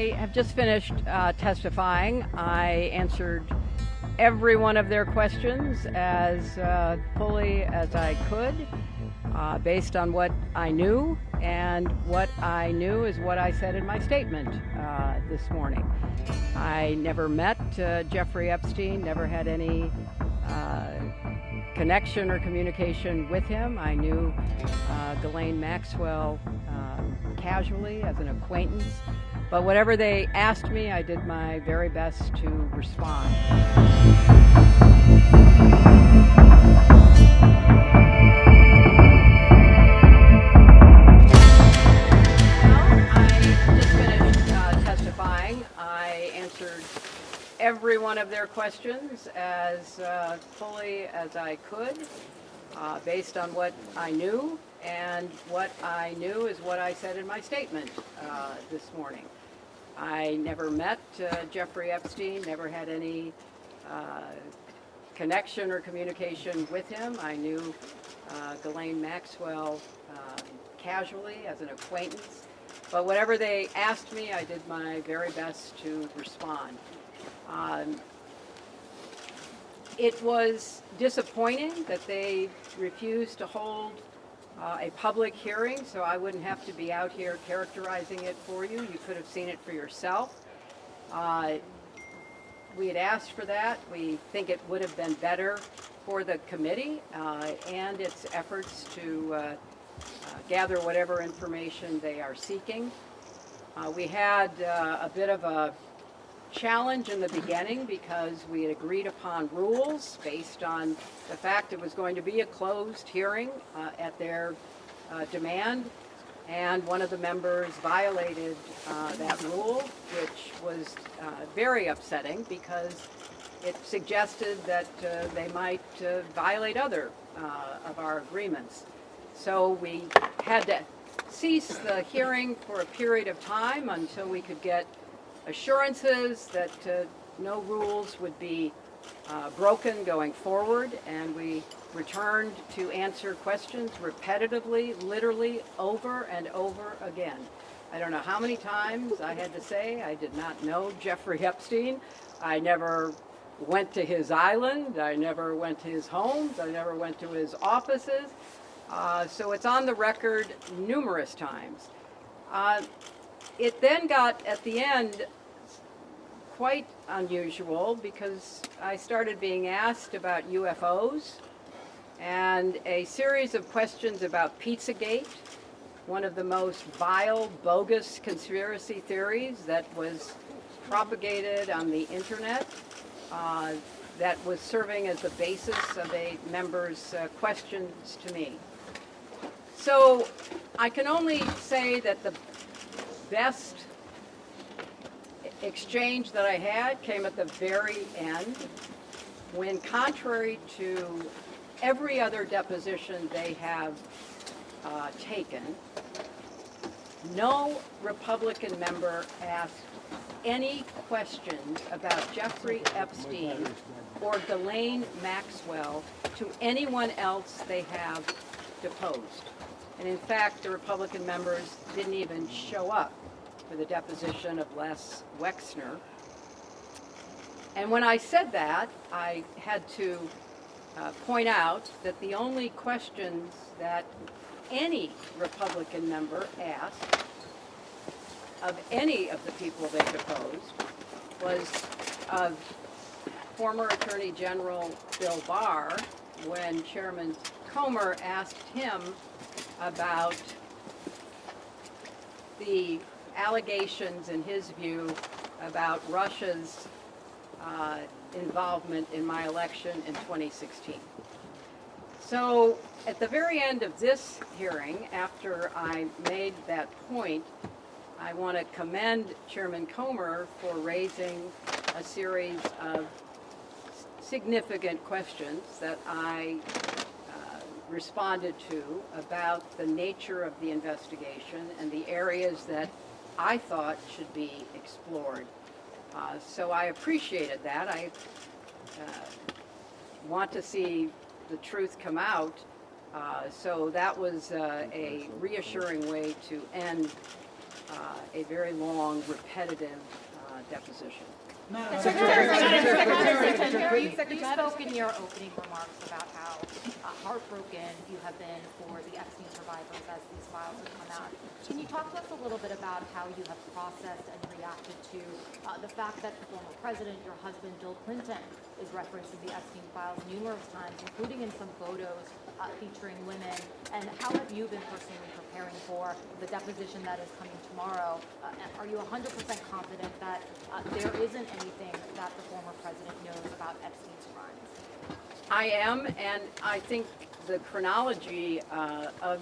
I have just finished testifying. I answered every one of their questions as fully as I could, based on what I knew, and what I knew is what I said in my statement this morning. I never met Jeffrey Epstein, never had any connection or communication with him. I knew Ghislaine Maxwell casually as an acquaintance, but whatever they asked me, I did my very best to respond. I answered every one of their questions as fully as I could, based on what I knew, and what I knew is what I said in my statement this morning. I never met Jeffrey Epstein, never had any connection or communication with him. I knew Ghislaine Maxwell casually as an acquaintance. But whatever they asked me, I did my very best to respond. It was disappointing that they refused to hold a public hearing, so I wouldn't have to be out here characterizing it for you. You could have seen it for yourself. We had asked for that. We think it would have been better for the committee and its efforts to gather whatever information they are seeking. We had a bit of a challenge in the beginning because we had agreed upon rules based on the fact it was going to be a closed hearing at their demand, and one of the members violated that rule, which was very upsetting because it suggested that they might violate other of our agreements. So we had to cease the hearing for a period of time until we could get assurances that no rules would be broken going forward, and we returned to answer questions repetitively, literally over and over again. I don't know how many times I had to say I did not know Jeffrey Epstein. I never went to his island. I never went to his homes. I never went to his offices. So it's on the record numerous times. It then got, at the end, quite unusual because I started being asked about UFOs and a series of questions about Pizzagate, one of the most vile, bogus conspiracy theories that was propagated on the internet, that was serving as the basis of a member's questions to me. So I can only say that the best exchange that I had came at the very end, when, contrary to every other deposition they have taken, no Republican member asked any questions about Jeffrey Epstein or Ghislaine Maxwell to anyone else they have deposed. And in fact, the Republican members didn't even show up for the deposition of Les Wexner. And when I said that, I had to point out that the only questions that any Republican member asked of any of the people they deposed was of former Attorney General Bill Barr, when Chairman Comer asked him about the allegations, in his view, about Russia's involvement in my election in 2016. So at the very end of this hearing, after I made that point, I want to commend Chairman Comer for raising a series of significant questions that I responded to about the nature of the investigation and the areas that I thought should be explored. So I appreciated that. I want to see the truth come out. So that was a reassuring way to end a very long, repetitive deposition. Secretary, you spoke in your opening remarks about how heartbroken you have been for the Epstein survivors as these files have come out. Can you talk to us a little bit about how you have processed and reacted to the fact that the former president, your husband, Bill Clinton, is referencing the Epstein files numerous times, including in some photos featuring women? And how have you been personally preparing for the deposition that is coming tomorrow? Are you 100% confident that there isn't anything that the former president knows about Epstein's crimes? I am, and I think the chronology of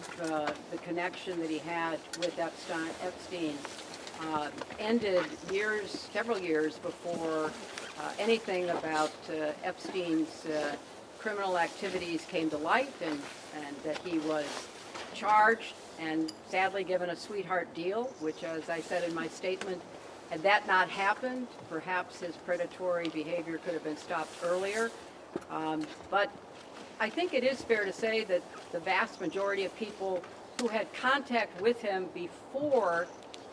the connection that he had with Epstein ended several years before anything about Epstein's criminal activities came to light, and that he was charged and sadly given a sweetheart deal, which, as I said in my statement, had that not happened, perhaps his predatory behavior could have been stopped earlier. But I think it is fair to say that the vast majority of people who had contact with him before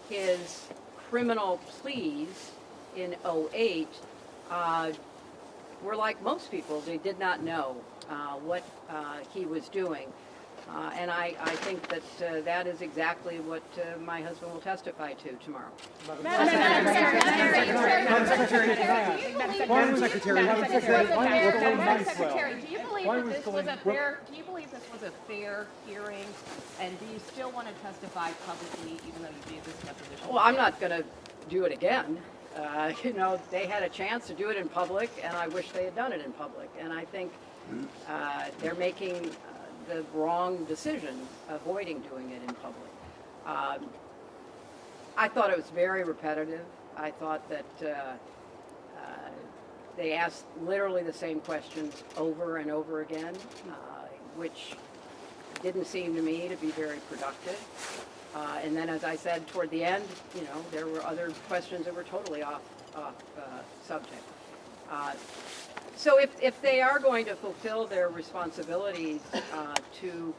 his criminal pleas in 2008 were like most people. They did not know what he was doing. And I think that that is exactly what my husband will testify to tomorrow. Madam Secretary, do you believe that this was a fair? Do you believe this was a fair hearing? And do you still want to testify publicly, even though you gave this deposition? Well, I'm not going to do it again. You know, they had a chance to do it in public, and I wish they had done it in public. And I think they're making the wrong decision, avoiding doing it in public. I thought it was very repetitive. I thought that they asked literally the same questions over and over again, which didn't seem to me to be very productive. And then, as I said, toward the end, you know, there were other questions that were totally off subject. So if they are going to fulfill their responsibilities to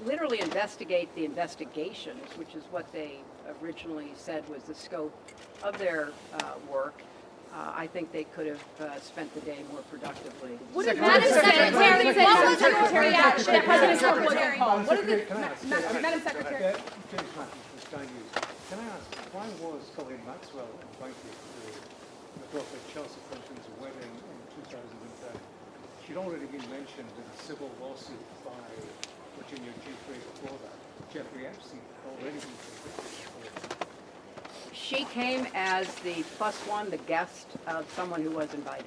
literally investigate the investigations, which is what they originally said was the scope of their work, I think they could have spent the day more productively. Madam Secretary, what was your reaction to President Trump was called? What is it, Madam Secretary? Can I ask, why was Colleen Maxwell invited to the Dr. Chelsea Clinton's wedding in 2010? She'd already been mentioned in a civil lawsuit by Virginia Giuffre before that. Jeffrey Epstein had already been convicted before. She came as the +1, the guest of someone who was invited.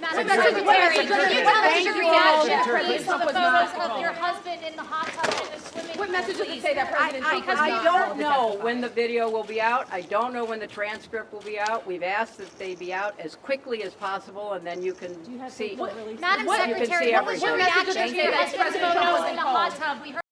Madam Secretary, can you tell us your reaction, please, to the photos of your husband in the hot tub in the swimming pool? What message does it say that President Trump was I not don't know when the video will be out. I don't know when the transcript will be out. We've asked that they be out as quickly as possible, and then you can see. Madam Secretary, what was your reaction to the photos in the hot tub? We heard